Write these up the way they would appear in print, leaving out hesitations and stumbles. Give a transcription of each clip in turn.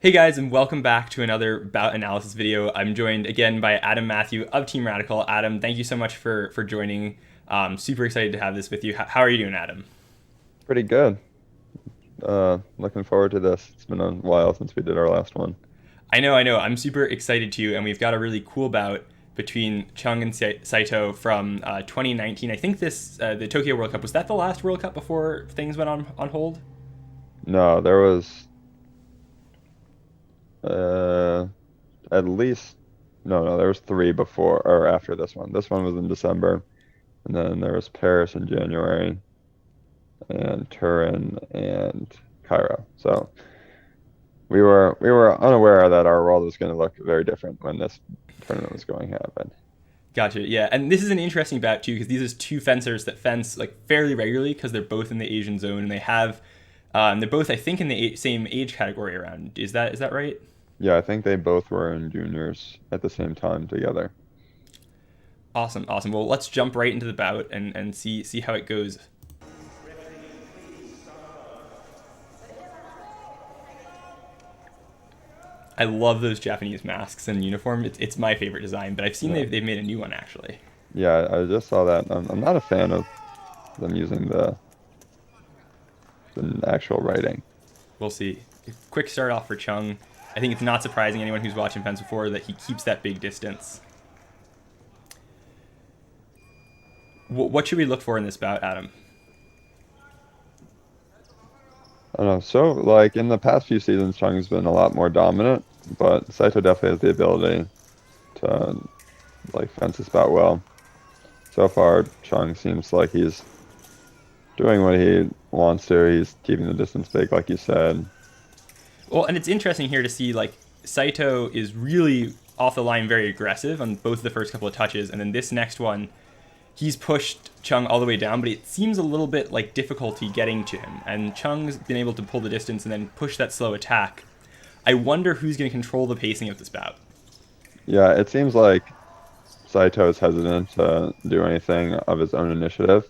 Hey guys, and welcome back to another bout analysis video. I'm joined again by Adam Matthew of Team Radical. Adam, thank you so much for joining. Super excited to have this with you. How are you doing, Adam? Pretty good. Looking forward to this. It's been a while since we did our last one. I know. I'm super excited too, and we've got a really cool bout between Chung and Saito from 2019. I think the Tokyo World Cup, was that the last World Cup before things went on hold? No, there was uh at least no, there was three before or after this one. This one was in December, and then there was Paris in January, and Turin and Cairo. So we were unaware that our world was going to look very different when this tournament was going to happen. Gotcha. Yeah, and this is an interesting bout too because these are two fencers that fence like fairly regularly because they're both in the Asian zone and they're both I think in the same age category around. Is that right? Yeah, I think they both were in juniors at the same time together. Awesome, awesome. Well, let's jump right into the bout and see how it goes. I love those Japanese masks and uniform. It's my favorite design, but I've seen Yeah. they've made a new one actually. Yeah, I just saw that. I'm not a fan of them using the actual writing. We'll see. Quick start off for Chung. I think it's not surprising anyone who's watching fence before that he keeps that big distance. What should we look for in this bout, Adam? I don't know. So, like in the past few seasons, Chung's been a lot more dominant, but Saito definitely has the ability to like fence this bout well. So far, Chung seems like he's doing what he wants to. He's keeping the distance big, like you said. Well, and it's interesting here to see like Saito is really off the line, very aggressive on both the first couple of touches, and then this next one, he's pushed Chung all the way down, but it seems a little bit like difficulty getting to him. And Chung's been able to pull the distance and then push that slow attack. I wonder who's going to control the pacing of this bout. Yeah, it seems like Saito is hesitant to do anything of his own initiative.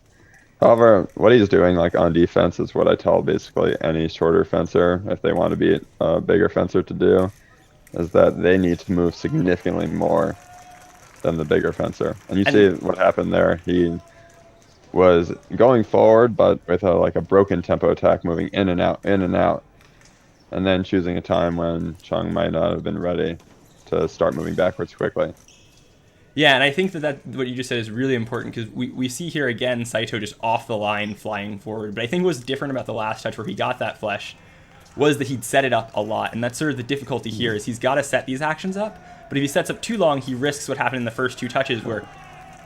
However, what he's doing like on defense is what I tell basically any shorter fencer if they want to be a bigger fencer to do, is that they need to move significantly more than the bigger fencer. And you see And what happened there. He was going forward, but with a broken tempo attack, moving in and out, and then choosing a time when Chung might not have been ready to start moving backwards quickly. yeah, and I think that what you just said is really important because we see here again Saito just off the line flying forward. But I think what was different about the last touch where he got that flesh was that he'd set it up a lot. And that's sort of the difficulty here is he's got to set these actions up. But if he sets up too long, he risks what happened in the first two touches where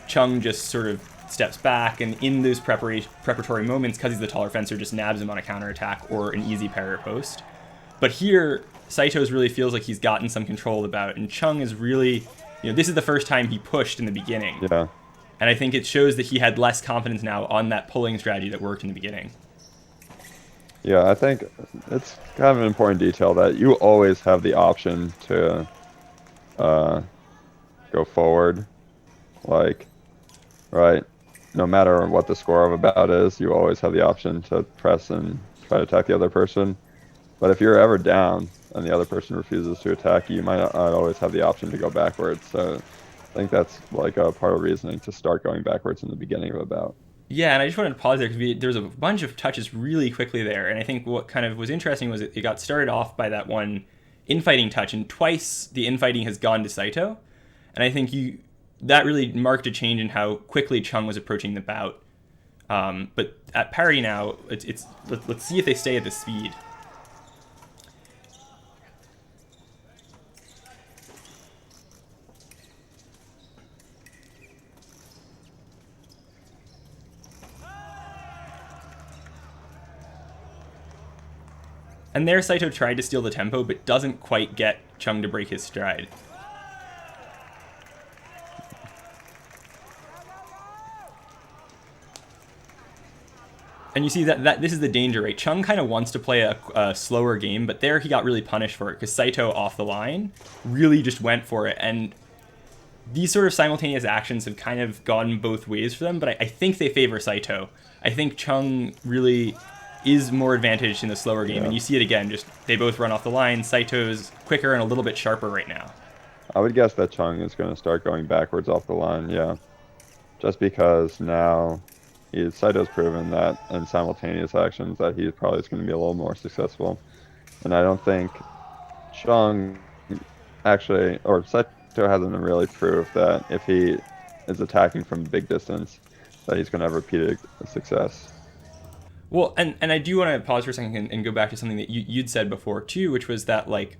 Chung just sort of steps back and in those preparatory moments, because he's the taller fencer, just nabs him on a counterattack or an easy parry or post. But here, Saito's really feels like he's gotten some control about it. And Chung is really, this is the first time he pushed in the beginning. Yeah. And I think it shows that he had less confidence now on that pulling strategy that worked in the beginning. Yeah, I think it's kind of an important detail that you always have the option to uh, go forward. Like, right, no matter what the score of a bout is, you always have the option to press and try to attack the other person. But if you're ever down and the other person refuses to attack you, might not always have the option to go backwards. So I think that's like a part of reasoning to start going backwards in the beginning of a bout. Yeah, and I just wanted to pause there because there's a bunch of touches really quickly there. And I think what kind of was interesting was it got started off by that one infighting touch, and twice the infighting has gone to Saito. And I think that really marked a change in how quickly Chung was approaching the bout. But at parity now, let's see if they stay at this speed. And there, Saito tried to steal the tempo, but doesn't quite get Chung to break his stride. And you see that this is the danger, right? Chung kind of wants to play a slower game, but there he got really punished for it because Saito off the line really just went for it. And these sort of simultaneous actions have kind of gone both ways for them, but I think they favor Saito. I think Chung really is more advantaged in the slower game. And you see it again, just they both run off the line. Saito's quicker and a little bit sharper right now. I would guess that Chung is going to start going backwards off the line, yeah. Just because now Saito's proven that in simultaneous actions that he probably is going to be a little more successful. And I don't think Chung actually, or Saito hasn't really proved that if he is attacking from big distance, that he's going to have repeated success. Well, and I do want to pause for a second and go back to something that you'd said before too, which was that like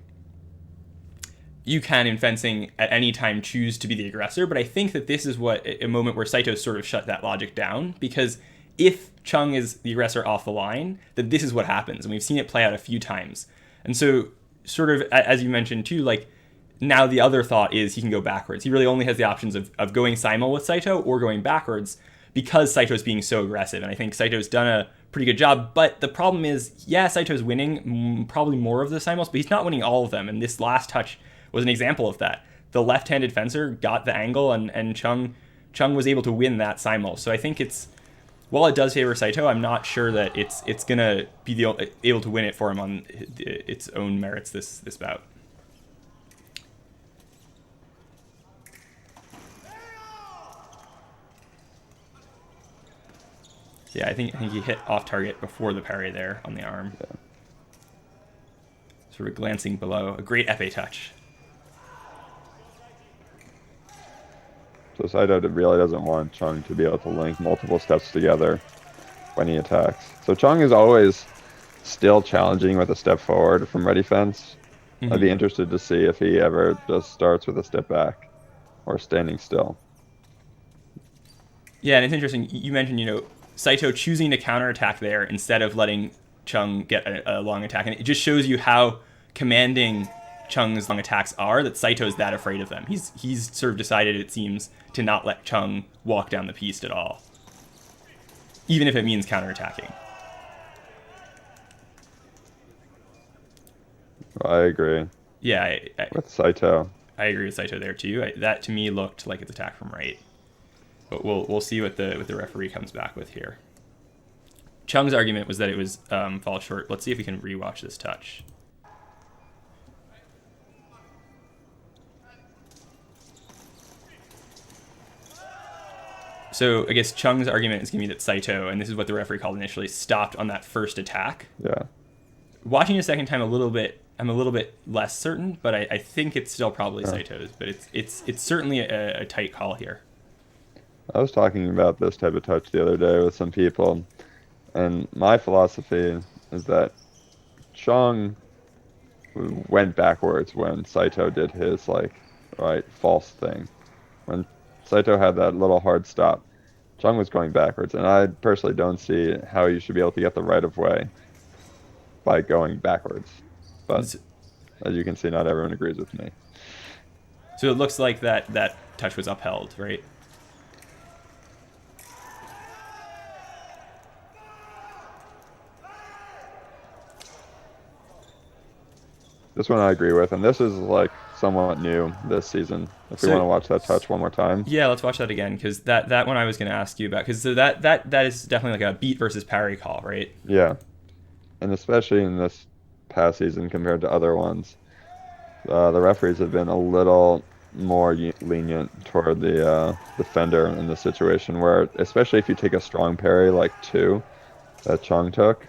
you can in fencing at any time choose to be the aggressor, but I think that this is what a moment where Saito sort of shut that logic down, because if Chung is the aggressor off the line, then this is what happens, and we've seen it play out a few times. And so sort of as you mentioned too, like now the other thought is he can go backwards. He really only has the options of going simul with Saito or going backwards because Saito's being so aggressive, and I think Saito's done a pretty good job. But the problem is, yeah, Saito's winning probably more of the simuls, but he's not winning all of them, and this last touch was an example of that. The left-handed fencer got the angle, and Chung was able to win that simul. So I think while it does favor Saito, I'm not sure that it's gonna be able to win it for him on its own merits this bout. Yeah, I think he hit off target before the parry there on the arm. Yeah. Sort of glancing below. A great épée touch. So Saito really doesn't want Chung to be able to link multiple steps together when he attacks. So Chung is always still challenging with a step forward from ready fence. Mm-hmm. I'd be interested to see if he ever just starts with a step back or standing still. Yeah, and it's interesting. You mentioned, Saito choosing to counterattack there instead of letting Chung get a long attack. And it just shows you how commanding Chung's long attacks are, that Saito's that afraid of them. He's sort of decided, it seems, to not let Chung walk down the piste at all, even if it means counterattacking. I agree. Yeah, with Saito. I agree with Saito there too. That to me looked like it's attack from right. But we'll see what the referee comes back with here. Chung's argument was that it was fall short. Let's see if we can rewatch this touch. So I guess Chung's argument is going to be that Saito, and this is what the referee called initially, stopped on that first attack. Yeah. Watching it a second time, I'm a little bit less certain, but I think it's still probably Saito's. But it's certainly a tight call here. I was talking about this type of touch the other day with some people, and my philosophy is that Chung went backwards when Saito did his false thing. When Saito had that little hard stop, Chung was going backwards, and I personally don't see how you should be able to get the right of way by going backwards. But as you can see, not everyone agrees with me. So it looks like that touch was upheld, right? This one I agree with, and this is somewhat new this season. If we want to watch that touch one more time. Yeah, let's watch that again, because that one I was going to ask you about, because so that is definitely like a beat versus parry call, right? Yeah, and especially in this past season compared to other ones, the referees have been a little more lenient toward the defender in this situation, where especially if you take a strong parry like 2 that Chung took,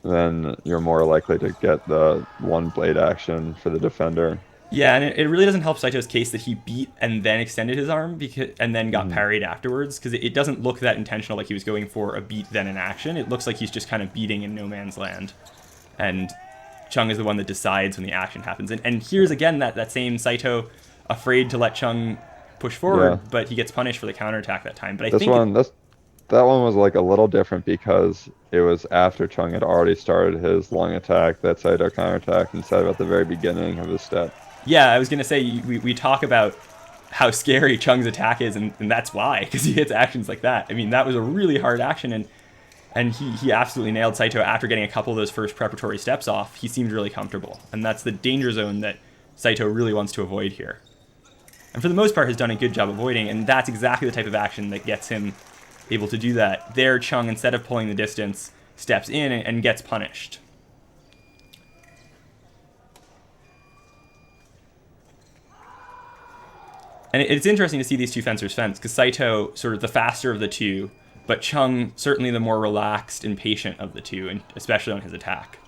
then you're more likely to get the one blade action for the defender. Yeah, and it really doesn't help Saito's case that he beat and then extended his arm and then got parried afterwards, because it doesn't look that intentional, like he was going for a beat then an action. It looks like he's just kind of beating in no man's land. And Chung is the one that decides when the action happens. And here's again that same Saito afraid to let Chung push forward, but he gets punished for the counterattack that time. But that one was a little different because it was after Chung had already started his long attack that Saito counterattacked instead of at the very beginning of his step. Yeah, I was going to say, we talk about how scary Chung's attack is, and that's why, because he hits actions like that. I mean, that was a really hard action, and he absolutely nailed Saito after getting a couple of those first preparatory steps off. He seemed really comfortable, and that's the danger zone that Saito really wants to avoid here. And for the most part has done a good job avoiding, and that's exactly the type of action that gets him able to do that. There, Chung, instead of pulling the distance, steps in and gets punished. And it's interesting to see these two fencers fence, because Saito, sort of the faster of the two, but Chung, certainly the more relaxed and patient of the two, and especially on his attack.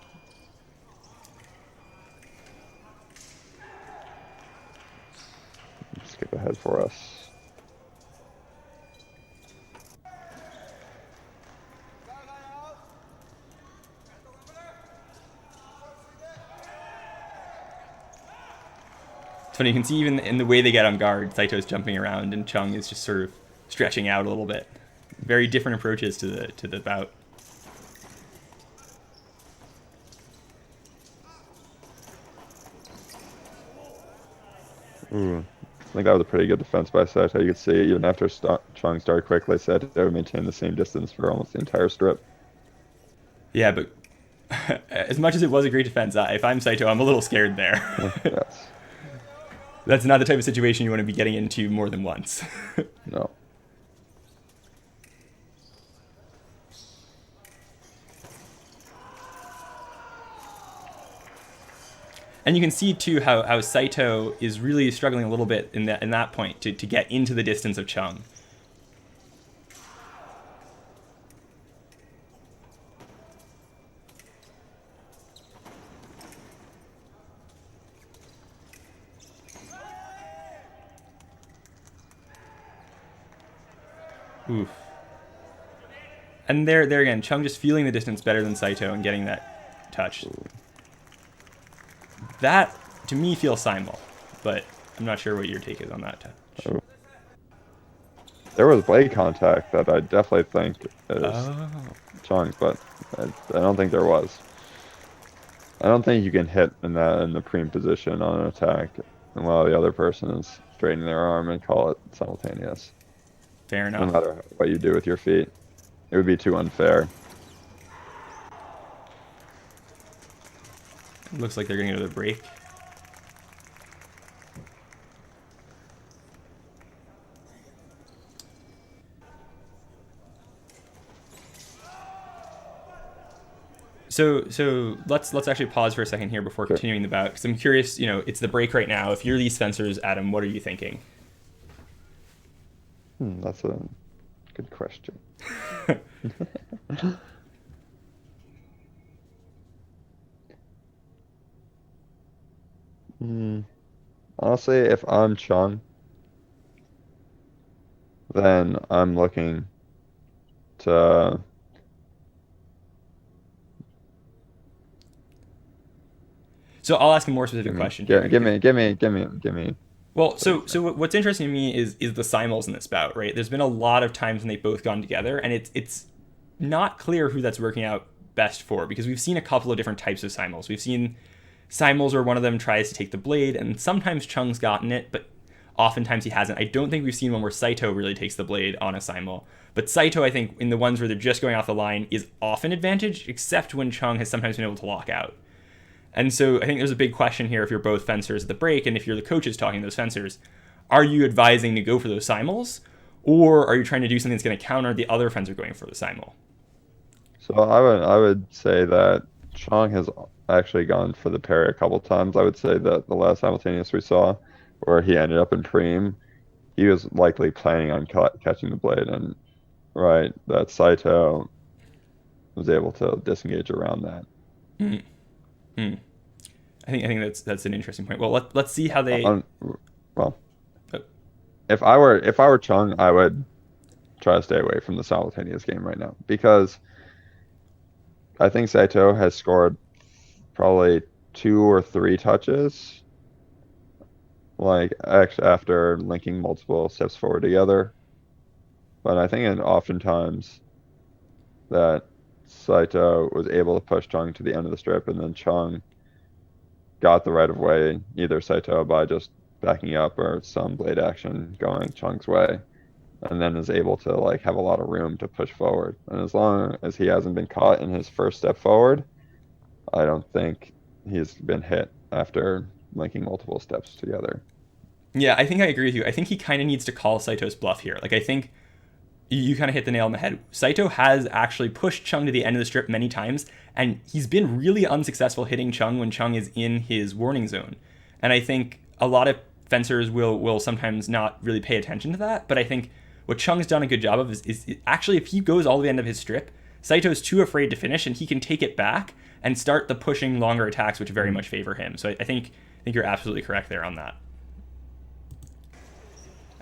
Skip ahead for us. It's funny, you can see even in the way they get on guard, Saito's jumping around and Chung is just sort of stretching out a little bit. Very different approaches to the bout. Ooh, I think that was a pretty good defense by Saito. You could see even after Chung started quickly, Saito maintained the same distance for almost the entire strip. Yeah, but as much as it was a great defense, if I'm Saito, I'm a little scared there. Yes. That's not the type of situation you want to be getting into more than once. No. And you can see, too, how Saito is really struggling a little bit in that point to get into the distance of Chung. Oof. And there again, Chung just feeling the distance better than Saito and getting that touch. Ooh. That, to me, feels simul, but I'm not sure what your take is on that touch. Oh. There was blade contact that I definitely think is Chung's, but I don't think there was. I don't think you can hit in the preem position on an attack while the other person is straightening their arm and call it simultaneous. Fair enough. No matter what you do with your feet. It would be too unfair. It looks like they're going to go to the break. So let's actually pause for a second here before continuing the bout, because I'm curious, it's the break right now. If you're these fencers, Adam, what are you thinking? That's a good question. Honestly, if I'm Chung, then I'm looking to So I'll ask a more specific question. Give me. Well, so what's interesting to me is the simuls in this bout, right? There's been a lot of times when they've both gone together, and it's not clear who that's working out best for, because we've seen a couple of different types of simuls. We've seen simuls where one of them tries to take the blade, and sometimes Chung's gotten it, but oftentimes he hasn't. I don't think we've seen one where Saito really takes the blade on a simul. But Saito, I think, in the ones where they're just going off the line, is often advantaged, except when Chung has sometimes been able to lock out. And so I think there's a big question here if you're both fencers at the break, and if you're the coaches talking to those fencers. Are you advising to go for those simuls, or are you trying to do something that's going to counter the other fencer going for the simul? So I would say that Chung has actually gone for the parry a couple times. I would say that the last simultaneous we saw, where he ended up in preem, he was likely planning on catching the blade, and that Saito was able to disengage around that. I think that's an interesting point. Well, let's see how they. If I were Chung, I would try to stay away from the simultaneous game right now, because I think Saito has scored probably 2 or 3 touches, after linking multiple steps forward together. But I think oftentimes that Saito was able to push Chung to the end of the strip, and then Chung got the right of way, either Saito by just backing up or some blade action going Chung's way, and then is able to have a lot of room to push forward. And as long as he hasn't been caught in his first step forward, I don't think he's been hit after linking multiple steps together. Yeah, I think I agree with you. I think he kind of needs to call Saito's bluff here. I think You kind of hit the nail on the head. Saito has actually pushed Chung to the end of the strip many times, and he's been really unsuccessful hitting Chung when Chung is in his warning zone. And I think a lot of fencers will sometimes not really pay attention to that, but I think what Chung's done a good job of is actually, if he goes all the way end of his strip, Saito's too afraid to finish, and he can take it back and start the pushing longer attacks, which very much favor him. So I think you're absolutely correct there on that.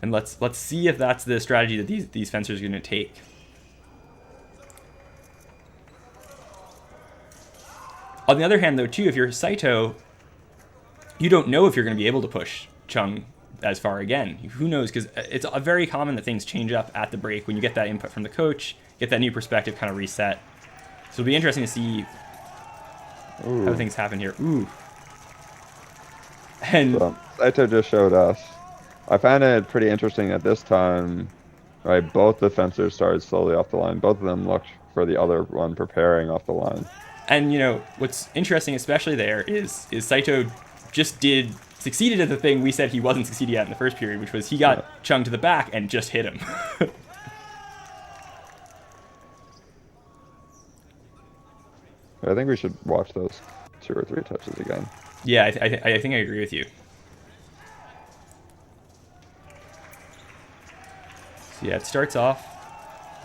And let's see if that's the strategy that these fencers are going to take. On the other hand, though, too, if you're Saito, you don't know if you're going to be able to push Chung as far again. Who knows? Because it's very common that things change up at the break when you get that input from the coach, get that new perspective kind of reset. So it'll be interesting to see how things happen here. Ooh. And so, Saito just showed us. I found it pretty interesting at this time, right? Both the fencers started slowly off the line. Both of them looked for the other one preparing off the line. And, you know, what's interesting, especially there, is Saito just succeeded at the thing we said he wasn't succeeding at in the first period, which was he got Chung to the back and just hit him. I think we should watch those 2 or 3 touches again. Yeah, I think I agree with you. So yeah, it starts off.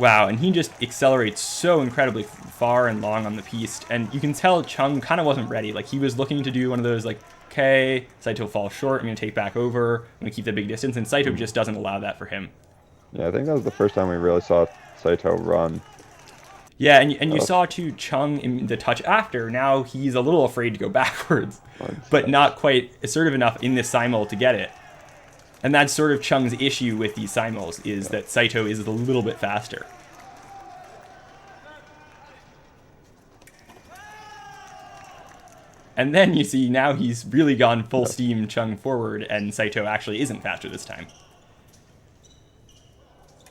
Wow, and he just accelerates so incredibly far and long on the piece. And you can tell Chung kind of wasn't ready. Like, he was looking to do one of those, like, okay, Saito falls short, I'm going to take back over, I'm going to keep the big distance. And Saito just doesn't allow that for him. Yeah, I think that was the first time we really saw Saito run. Yeah, and you saw, too, Chung in the touch after. Now he's a little afraid to go backwards, but not quite assertive enough in this simul to get it. And that's sort of Chung's issue with these simuls, is that Saito is a little bit faster. And then you see now he's really gone full steam Chung forward, and Saito actually isn't faster this time.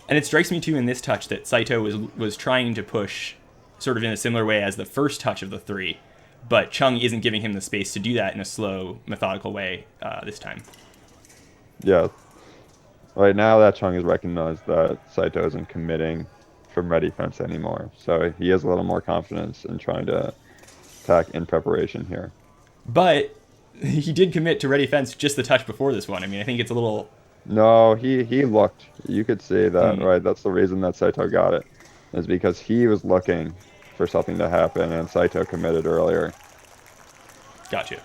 And it strikes me too in this touch that Saito was trying to push sort of in a similar way as the first touch of the 3, but Chung isn't giving him the space to do that in a slow, methodical way this time. Yeah. Right now that Chung has recognized that Saito isn't committing from ready fence anymore. So he has a little more confidence in trying to attack in preparation here. But he did commit to ready fence just the touch before this one. I mean, I think it's a little... No, he looked. You could see that, right? That's the reason that Saito got it, is because he was looking for something to happen, and Saito committed earlier. Gotcha.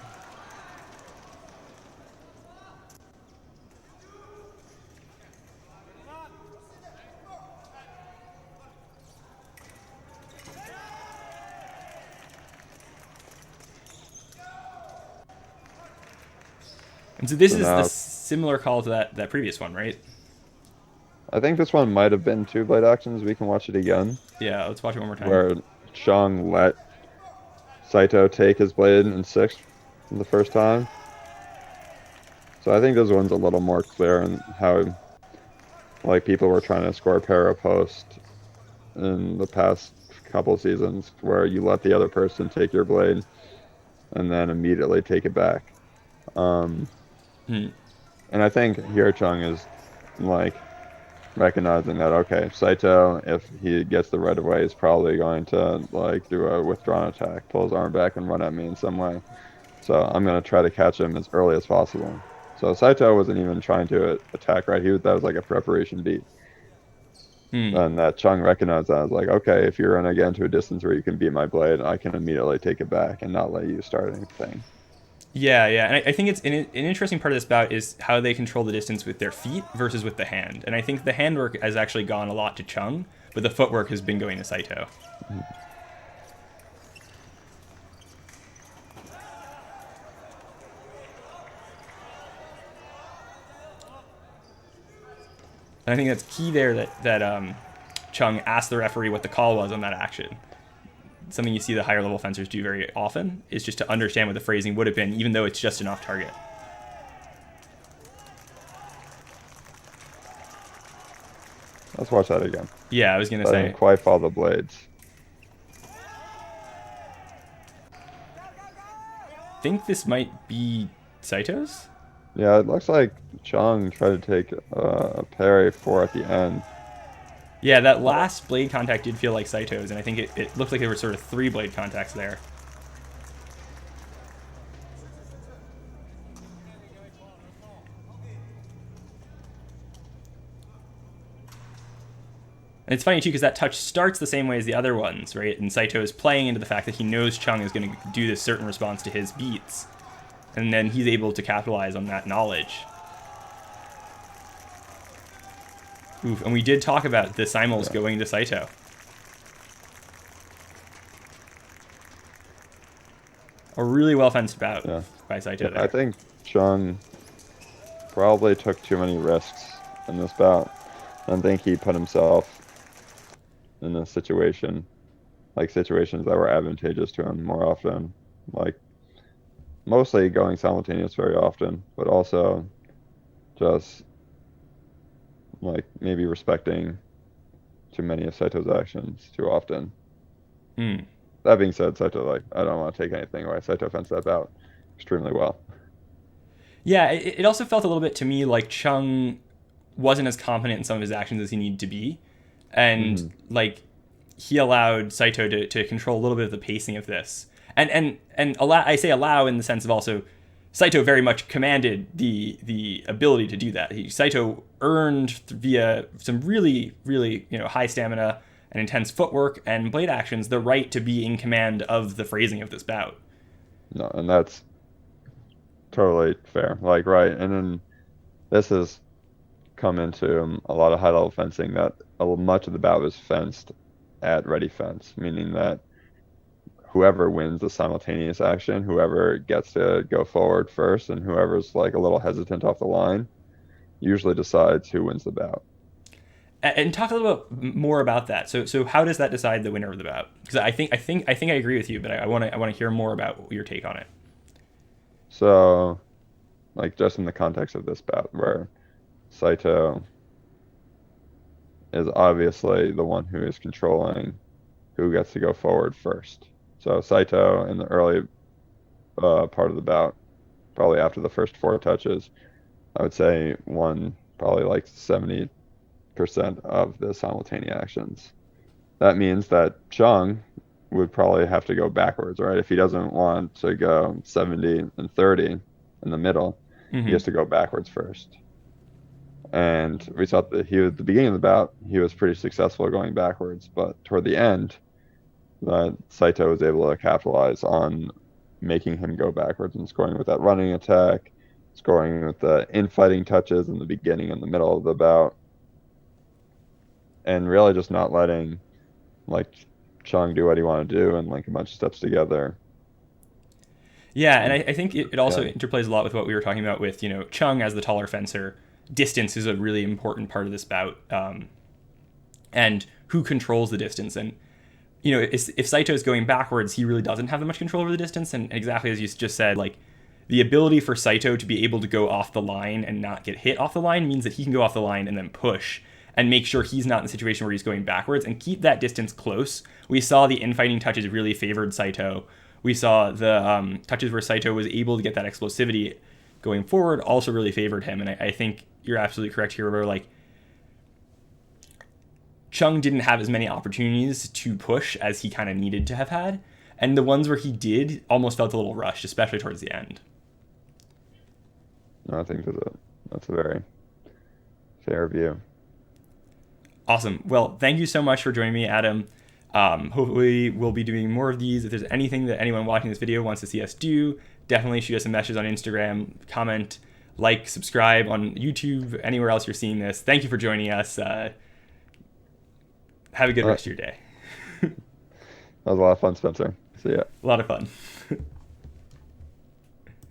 And so this is the similar call to that previous one, right? I think this one might have been 2 blade actions. We can watch it again. Yeah, let's watch it one more time. Where Chung let Saito take his blade in 6 the first time. So I think this one's a little more clear in how, like, people were trying to score para post in the past couple seasons, where you let the other person take your blade and then immediately take it back. And I think here Chung is, like, recognizing that, okay, Saito, if he gets the right of way, is probably going to, like, do a withdrawn attack, pull his arm back and run at me in some way. So I'm going to try to catch him as early as possible. So Saito wasn't even trying to attack, right? That was like a preparation beat. And that Chung recognized that. I was like, okay, if you're going to get into a distance where you can beat my blade, I can immediately take it back and not let you start anything. Yeah, and I think it's an interesting part of this bout is how they control the distance with their feet versus with the hand. And I think the handwork has actually gone a lot to Chung, but the footwork has been going to Saito. And I think that's key there that Chung asked the referee what the call was on that action. Something you see the higher level fencers do very often is just to understand what the phrasing would have been, even though it's just an off target. Let's watch that again. Yeah, I was going to say. I didn't quite follow the blades. I think this might be Saito's? Yeah, it looks like Chung tried to take a parry 4 at the end. Yeah, that last blade contact did feel like Saito's, and I think it looked like there were sort of 3 blade contacts there. And it's funny, too, because that touch starts the same way as the other ones, right? And Saito is playing into the fact that he knows Chung is going to do this certain response to his beats. And then he's able to capitalize on that knowledge. Oof, and we did talk about the simuls going to Saito. A really well-fenced bout by Saito there. I think Chung probably took too many risks in this bout. I think he put himself in a situation, like situations that were advantageous to him more often. Like, mostly going simultaneous very often, but also just, like, maybe respecting too many of Saito's actions too often. That being said, Saito, like, I don't want to take anything away. Saito fenced that out extremely well. Yeah, it also felt a little bit to me like Chung wasn't as confident in some of his actions as he needed to be. And, like, he allowed Saito to control a little bit of the pacing of this. And I say allow in the sense of also Saito very much commanded the ability to do that. Saito earned via some really, really, high stamina and intense footwork and blade actions the right to be in command of the phrasing of this bout. No, and that's totally fair. Like, right. And then this has come into a lot of high-level fencing that much of the bout was fenced at ready fence, meaning that whoever wins the simultaneous action, whoever gets to go forward first, and whoever's like a little hesitant off the line, usually decides who wins the bout. And talk a little bit more about that. So how does that decide the winner of the bout? Because I think I agree with you, but I want to hear more about your take on it. So, like, just in the context of this bout, where Saito is obviously the one who is controlling who gets to go forward first. So Saito in the early part of the bout, probably after the first 4 touches, I would say won probably like 70% of the simultaneous actions. That means that Chung would probably have to go backwards, right? If he doesn't want to go 70 and 30 in the middle, he has to go backwards first. And we saw that at the beginning of the bout, he was pretty successful going backwards, but toward the end, Saito was able to capitalize on making him go backwards and scoring with that running attack, scoring with the infighting touches in the beginning and the middle of the bout, and really just not letting, like, Chung do what he wanted to do and link a bunch of steps together. Yeah, and I think it also interplays a lot with what we were talking about with, Chung as the taller fencer. Distance is a really important part of this bout, and who controls the distance. And, if Saito is going backwards, he really doesn't have that much control over the distance. And exactly as you just said, like, the ability for Saito to be able to go off the line and not get hit off the line means that he can go off the line and then push and make sure he's not in a situation where he's going backwards and keep that distance close. We saw the infighting touches really favored Saito. We saw the touches where Saito was able to get that explosivity going forward also really favored him. And I think you're absolutely correct here, where, like, Chung didn't have as many opportunities to push as he kind of needed to have had. And the ones where he did almost felt a little rushed, especially towards the end. No, I think that's a very fair view. Awesome. Well, thank you so much for joining me, Adam. Hopefully we'll be doing more of these. If there's anything that anyone watching this video wants to see us do, definitely shoot us a message on Instagram, comment, like, subscribe on YouTube, anywhere else you're seeing this. Thank you for joining us. Have a good rest of your day. That was a lot of fun, Spencer. See ya. A lot of fun.